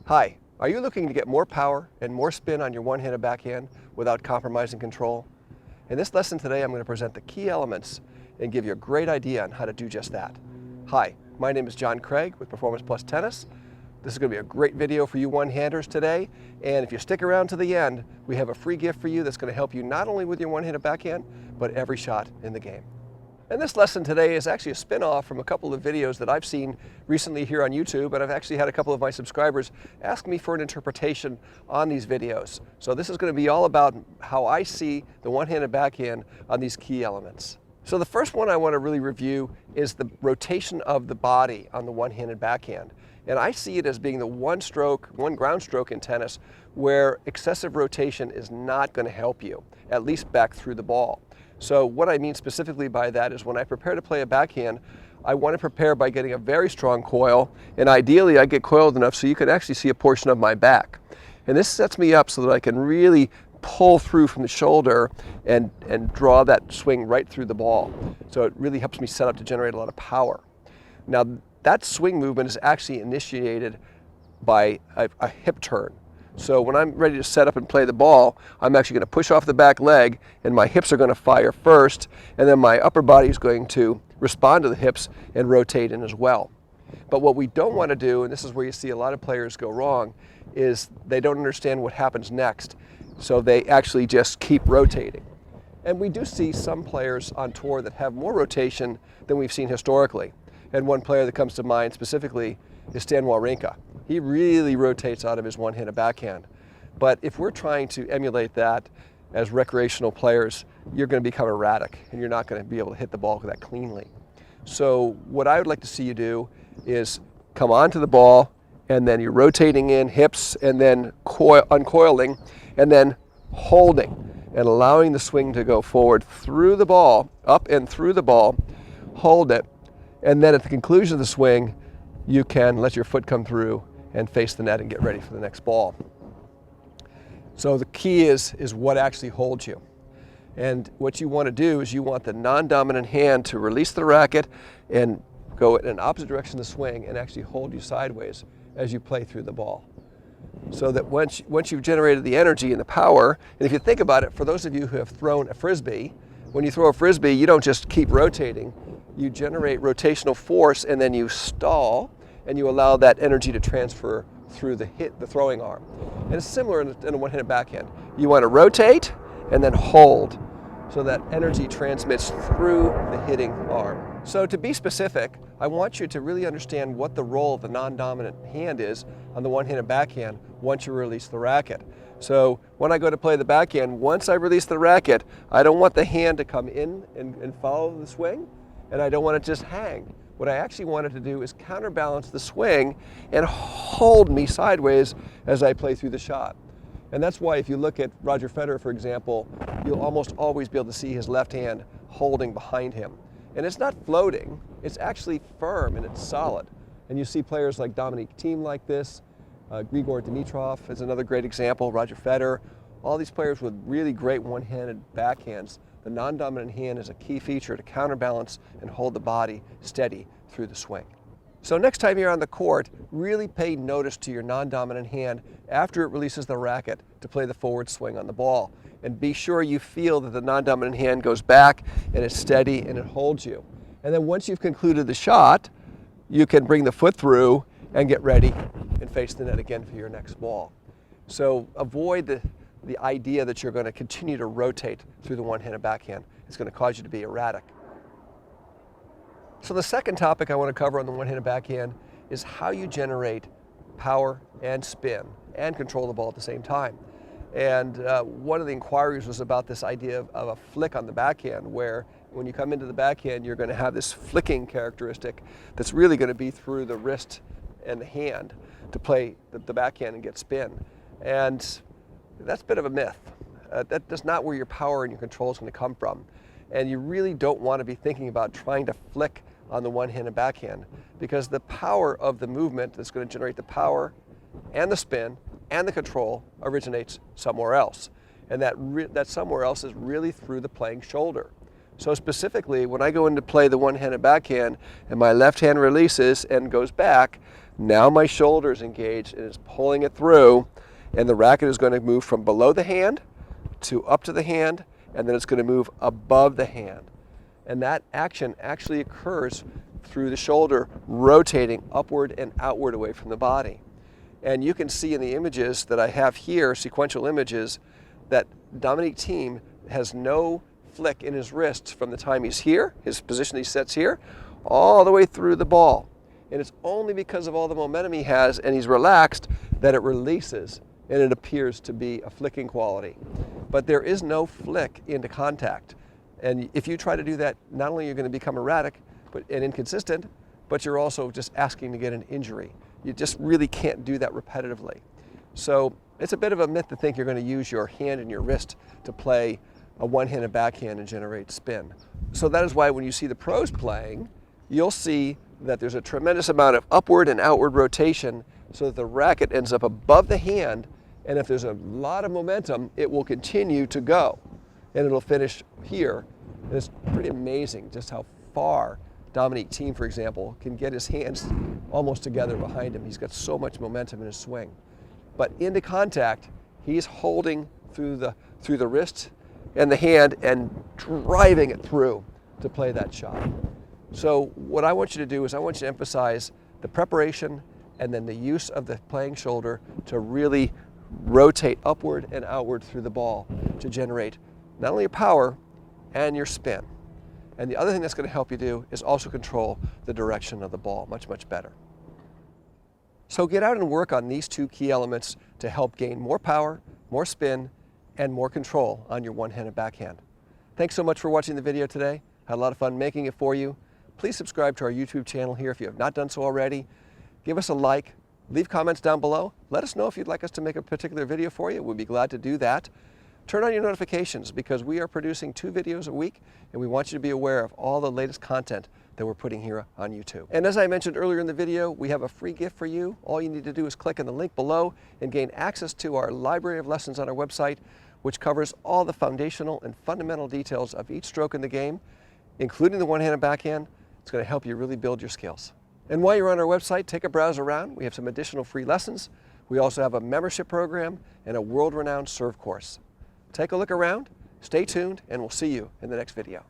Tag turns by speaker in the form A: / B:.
A: Hi, are you looking to get more power and more spin on your one-handed backhand without compromising control? In this lesson today, I'm going to present the key elements and give you a great idea on how to do just that. Hi, my name is John Craig with Performance Plus Tennis. This is going to be a great video for you one-handers today, and if you stick around to the end, we have a free gift for you that's going to help you not only with your one-handed backhand, but every shot in the game. And this lesson today is actually a spin-off from a couple of videos that I've seen recently here on YouTube, and I've actually had a couple of my subscribers ask me for an interpretation on these videos. So this is going to be all about how I see the one-handed backhand on these key elements. So the first one I want to really review is the rotation of the body on the one-handed backhand. And I see it as being the one ground stroke in tennis where excessive rotation is not going to help you, at least back through the ball. So what I mean specifically by that is when I prepare to play a backhand, I want to prepare by getting a very strong coil, and ideally I get coiled enough so you can actually see a portion of my back. And this sets me up so that I can really pull through from the shoulder and draw that swing right through the ball. So it really helps me set up to generate a lot of power. Now that swing movement is actually initiated by a hip turn. So when I'm ready to set up and play the ball, I'm actually going to push off the back leg and my hips are going to fire first, and then my upper body is going to respond to the hips and rotate in as well. But what we don't want to do, and this is where you see a lot of players go wrong, is they don't understand what happens next. So they actually just keep rotating. And we do see some players on tour that have more rotation than we've seen historically. And one player that comes to mind specifically is Stan Wawrinka. He really rotates out of his one-handed backhand. But if we're trying to emulate that as recreational players, you're going to become erratic and you're not going to be able to hit the ball that cleanly. So what I would like to see you do is come onto the ball, and then you're rotating in hips and then uncoiling and then holding and allowing the swing to go forward through the ball, up and through the ball, hold it, and then at the conclusion of the swing, you can let your foot come through and face the net and get ready for the next ball. So the key is what actually holds you. And what you want to do is you want the non-dominant hand to release the racket and go in an opposite direction of the swing and actually hold you sideways as you play through the ball. So that once you've generated the energy and the power, and if you think about it, for those of you who have thrown a frisbee, when you throw a frisbee, you don't just keep rotating. You generate rotational force and then you stall and you allow that energy to transfer through the throwing arm. And it's similar in a one-handed backhand. You want to rotate and then hold so that energy transmits through the hitting arm. So to be specific, I want you to really understand what the role of the non-dominant hand is on the one-handed backhand once you release the racket. So when I go to play the backhand, once I release the racket, I don't want the hand to come in and follow the swing, and I don't want it to just hang. What I actually wanted to do is counterbalance the swing and hold me sideways as I play through the shot. And that's why if you look at Roger Federer, for example, you'll almost always be able to see his left hand holding behind him. And it's not floating, it's actually firm and it's solid. And you see players like Dominic Thiem like this, Grigor Dimitrov is another great example, Roger Federer, all these players with really great one-handed backhands. The non-dominant hand is a key feature to counterbalance and hold the body steady through the swing. So next time you're on the court, really pay notice to your non-dominant hand after it releases the racket to play the forward swing on the ball. And be sure you feel that the non-dominant hand goes back and it's steady and it holds you. And then once you've concluded the shot, you can bring the foot through and get ready and face the net again for your next ball. So avoid the idea that you're going to continue to rotate through the one-handed backhand. It's going to cause you to be erratic. So the second topic I want to cover on the one-handed backhand is how you generate power and spin and control the ball at the same time. And one of the inquiries was about this idea of a flick on the backhand, where when you come into the backhand, you're going to have this flicking characteristic that's really going to be through the wrist and the hand to play the backhand and get spin. And that's a bit of a myth. That's not where your power and your control is going to come from. And you really don't want to be thinking about trying to flick on the one-handed backhand, because the power of the movement that's going to generate the power and the spin and the control originates somewhere else. And that somewhere else is really through the playing shoulder. So specifically, when I go in to play the one-handed backhand and my left hand releases and goes back, Now my shoulder is engaged and it's pulling it through, and the racket is going to move from below the hand to up to the hand, and then it's going to move above the hand. And that action actually occurs through the shoulder, rotating upward and outward away from the body. And you can see in the images that I have here, sequential images, that Dominique Thiem has no flick in his wrists from the time he's here, his position he sets here, all the way through the ball. And it's only because of all the momentum he has and he's relaxed that it releases and it appears to be a flicking quality. But there is no flick into contact. And if you try to do that, not only are you going to become erratic and inconsistent, but you're also just asking to get an injury. You just really can't do that repetitively. So it's a bit of a myth to think you're going to use your hand and your wrist to play a one-handed backhand and generate spin. So that is why when you see the pros playing, you'll see that there's a tremendous amount of upward and outward rotation so that the racket ends up above the hand, and if there's a lot of momentum, it will continue to go and it'll finish here. And it's pretty amazing just how far Dominique Thiem, for example, can get his hands almost together behind him. He's got so much momentum in his swing. But into contact, he's holding through the wrist and the hand and driving it through to play that shot. So what I want you to do is I want you to emphasize the preparation and then the use of the playing shoulder to really rotate upward and outward through the ball to generate not only your power and your spin. And the other thing that's going to help you do is also control the direction of the ball much, much better. So get out and work on these two key elements to help gain more power, more spin, and more control on your one-handed backhand. Thanks so much for watching the video today. Had a lot of fun making it for you. Please subscribe to our YouTube channel here if you have not done so already. Give us a like, leave comments down below. Let us know if you'd like us to make a particular video for you. We'd be glad to do that. Turn on your notifications because we are producing 2 videos a week and we want you to be aware of all the latest content that we're putting here on YouTube. And as I mentioned earlier in the video, we have a free gift for you. All you need to do is click on the link below and gain access to our library of lessons on our website, which covers all the foundational and fundamental details of each stroke in the game, including the one-handed backhand. It's going to help you really build your skills. And while you're on our website, take a browse around. We have some additional free lessons. We also have a membership program and a world-renowned serve course. Take a look around, stay tuned, and we'll see you in the next video.